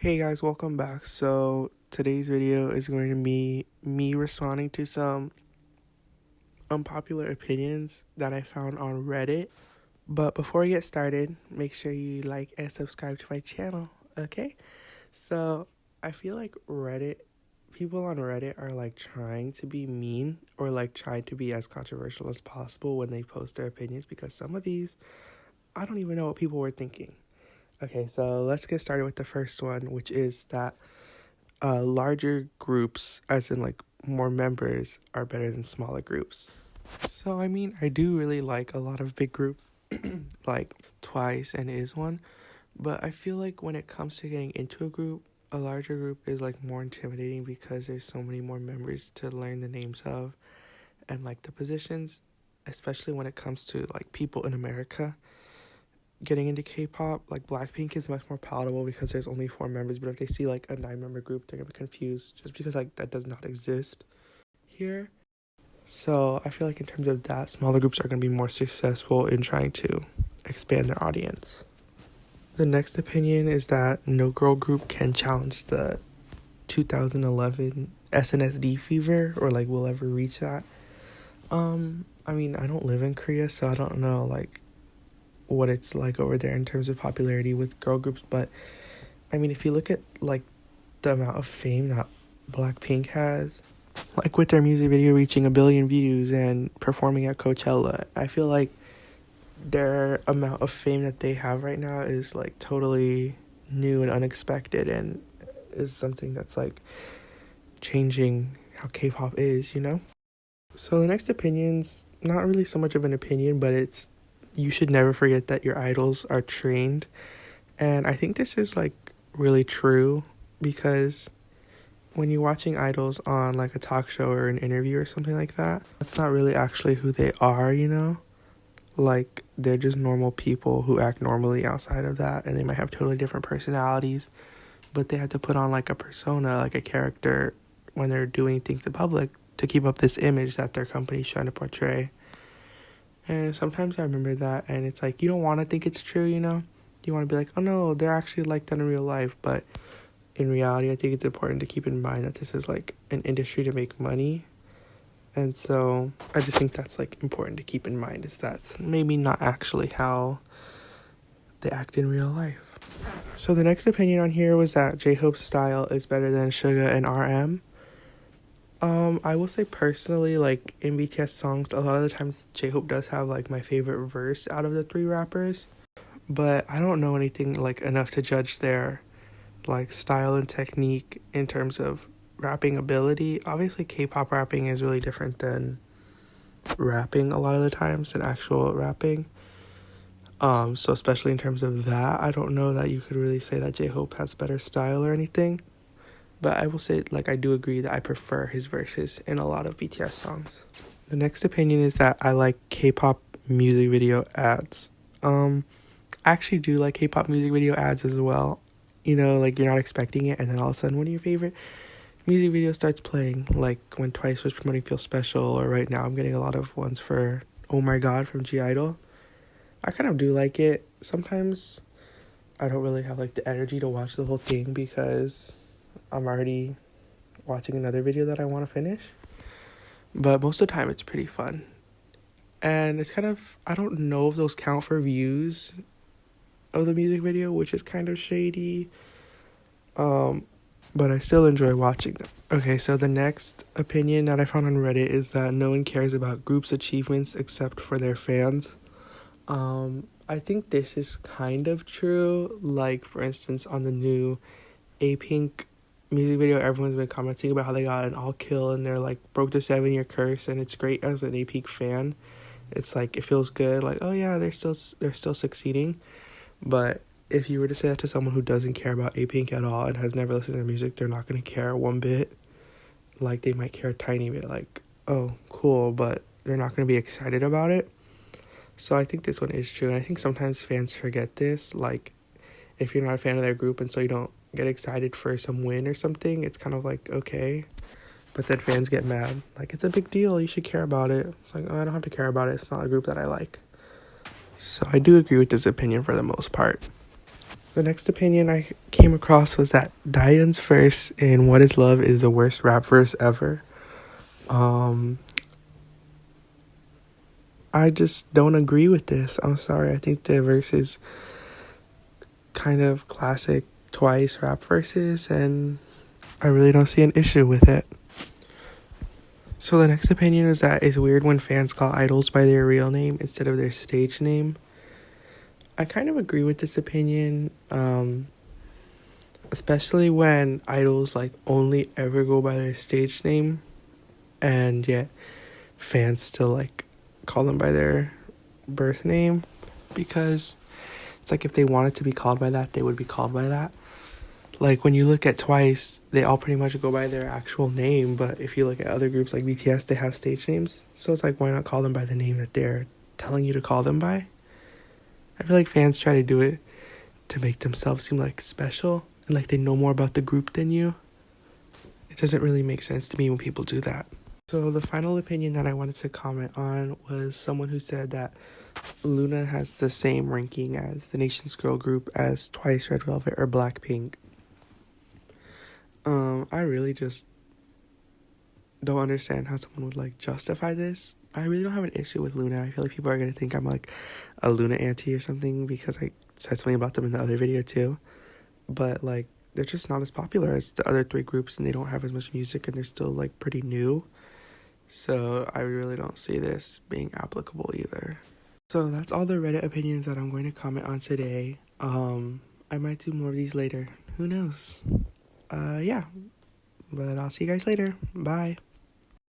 Hey guys, welcome back. So today's video is going to be me responding to some unpopular opinions that I found on Reddit. But before we get started, make sure you like and subscribe to my channel, okay? So I feel like people on Reddit are like trying to be mean or like trying to be as controversial as possible when they post their opinions, because some of these, I don't even know what people were thinking. Okay, so let's get started with the first one, which is that larger groups, as in like more members, are better than smaller groups. So, I mean, I do really like a lot of big groups, like Twice and Is One, but I feel like when it comes to getting into a group, a larger group is like more intimidating because there's so many more members to learn the names of and like the positions, especially when it comes to like people in America. Getting into K-pop, like Blackpink is much more palatable because there's only 4 members, but if they see like a 9-member group, they're gonna be confused just because like that does not exist here. So I feel like in terms of that, smaller groups are gonna be more successful in trying to expand their audience. The next opinion is that no girl group can challenge the 2011 SNSD fever or like will ever reach that. I mean, I don't live in Korea, so I don't know like what it's like over there in terms of popularity with girl groups, but I mean, if you look at like the amount of fame that Blackpink has, like with their music video reaching 1 billion views and performing at Coachella, I feel like their amount of fame that they have right now is like totally new and unexpected, and is something that's like changing how K-pop is, you know? So the next opinion's not really so much of an opinion, but it's you should never forget that your idols are trained. And I think this is like really true because when you're watching idols on like a talk show or an interview or something like that, that's not really actually who they are, you know? Like they're just normal people who act normally outside of that, and they might have totally different personalities, but they have to put on like a persona, like a character when they're doing things in public to keep up this image that their company's trying to portray. And sometimes I remember that, and it's like, you don't want to think it's true, you know? You want to be like, oh no, they're actually like that in real life. But in reality, I think it's important to keep in mind that this is like an industry to make money. And so I just think that's like important to keep in mind, is that's maybe not actually how they act in real life. So the next opinion on here was that J-Hope's style is better than Suga and RM. I will say personally, like in BTS songs, a lot of the times J-Hope does have like my favorite verse out of the 3 rappers, but I don't know anything like enough to judge their like style and technique in terms of rapping ability. Obviously, K-pop rapping is really different than rapping a lot of the times than actual rapping. So especially in terms of that, I don't know that you could really say that J-Hope has better style or anything. But I will say, like, I do agree that I prefer his verses in a lot of BTS songs. The next opinion is that I like K-pop music video ads. I actually do like K-pop music video ads as well. You know, like, you're not expecting it, and then all of a sudden one of your favorite music videos starts playing. Like, when Twice was promoting Feel Special, or right now I'm getting a lot of ones for Oh My God from G-Idol. I kind of do like it. Sometimes I don't really have, like, the energy to watch the whole thing because I'm already watching another video that I want to finish. But most of the time it's pretty fun. And it's kind of, I don't know if those count for views of the music video, which is kind of shady. But I still enjoy watching them. Okay, so the next opinion that I found on Reddit is that no one cares about groups' achievements except for their fans. I think this is kind of true. Like, for instance, on the new A-Pink music video, everyone's been commenting about how they got an all kill and they're like broke the 7-year curse, and it's great as an A-Pink fan. It's like, it feels good, like, oh yeah, they're still succeeding. But if you were to say that to someone who doesn't care about A-Pink at all and has never listened to their music, they're not going to care one bit. Like, they might care a tiny bit, like, oh cool, but they're not going to be excited about it. So I think this one is true, and I think sometimes fans forget this. Like, if you're not a fan of their group and so you don't get excited for some win or something, it's kind of like, okay. But then fans get mad. Like, it's a big deal, you should care about it. It's like, oh, I don't have to care about it. It's not a group that I like. So I do agree with this opinion for the most part. The next opinion I came across was that Diane's verse in What Is Love is the worst rap verse ever. I just don't agree with this. I'm sorry. I think the verse is kind of classic Twice rap verses, and I really don't see an issue with it. So the next opinion is that it's weird when fans call idols by their real name instead of their stage name. I kind of agree with this opinion, especially when idols like only ever go by their stage name, and yet fans still like call them by their birth name, because it's like if they wanted to be called by that, they would be called by that. Like when you look at Twice, they all pretty much go by their actual name, but if you look at other groups like BTS, they have stage names. So it's like, why not call them by the name that they're telling you to call them by? I feel like fans try to do it to make themselves seem like special and like they know more about the group than you. It doesn't really make sense to me when people do that. So the final opinion that I wanted to comment on was someone who said that Luna has the same ranking as the nation's girl group as Twice, Red Velvet, or Blackpink. I really just don't understand how someone would like justify this. I really don't have an issue with Luna. I feel like people are gonna think I'm like a Luna auntie or something because I said something about them in the other video too. But like they're just not as popular as the other three groups, and they don't have as much music, and they're still like pretty new. So I really don't see this being applicable either. So that's all the Reddit opinions that I'm going to comment on today. I might do more of these later. Who knows? Yeah. But I'll see you guys later. Bye.